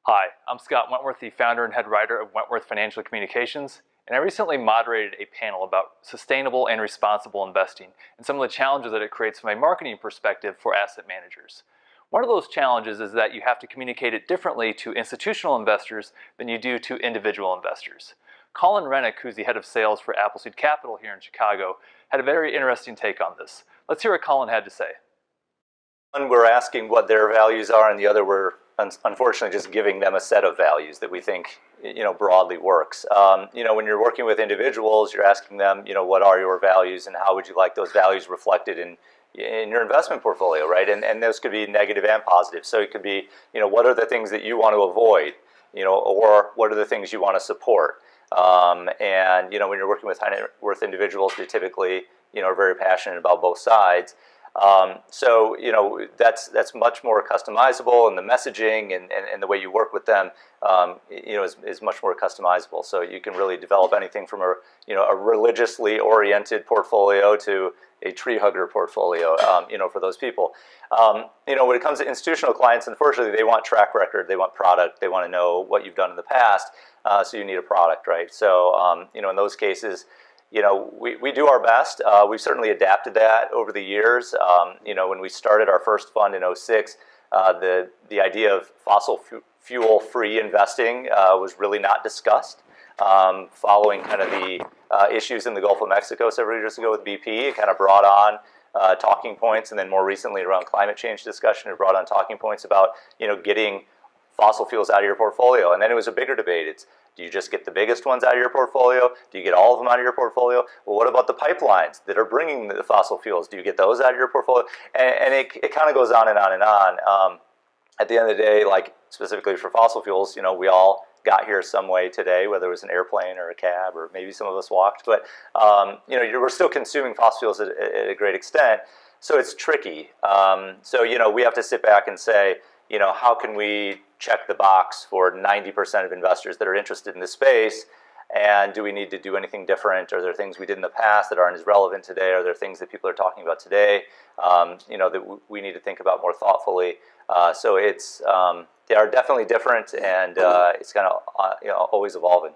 Hi, I'm Scott Wentworth, the founder and head writer of Wentworth Financial Communications, and I recently moderated a panel about sustainable and responsible investing and some of the challenges that it creates from a marketing perspective for asset managers. One of those challenges is that you have to communicate it differently to institutional investors than you do to individual investors. Colin Rennich, who's the head of sales for Appleseed Capital here in Chicago, had a very interesting take on this. Let's hear what Colin had to say. One, we're asking what their values are, and the other, we're unfortunately just giving them a set of values that we think broadly works. When you're working with individuals, you're asking them, what are your values, and how would you like those values reflected in your investment portfolio, right? And those could be negative and positive. So it could be, what are the things that you want to avoid, or what are the things you want to support. And when you're working with high net worth individuals, they typically, are very passionate about both sides. So that's much more customizable, and the messaging and the way you work with them is much more customizable. So you can really develop anything from a religiously oriented portfolio to a tree hugger portfolio for those people. When it comes to institutional clients, unfortunately, they want track record, they want product, they want to know what you've done in the past. So you need a product, right? So in those cases, we do our best. We've certainly adapted that over the years. When we started our first fund in '06, the idea of fossil fuel-free investing was really not discussed. Following kind of the issues in the Gulf of Mexico several years ago with BP, it kind of brought on talking points, and then more recently around climate change discussion, it brought on talking points about getting fossil fuels out of your portfolio. And then it was a bigger debate. It's, do you just get the biggest ones out of your portfolio? Do you get all of them out of your portfolio? Well, what about the pipelines that are bringing the fossil fuels? Do you get those out of your portfolio? And it kind of goes on and on and on. At the end of the day, like specifically for fossil fuels, we all got here some way today, whether it was an airplane or a cab, or maybe some of us walked. But we're still consuming fossil fuels at a great extent, so it's tricky. So we have to sit back and say, how can we check the box for 90% of investors that are interested in this space? And do we need to do anything different? Are there things we did in the past that aren't as relevant today? Are there things that people are talking about today, that we need to think about more thoughtfully? So they are definitely different, and it's kind of always evolving.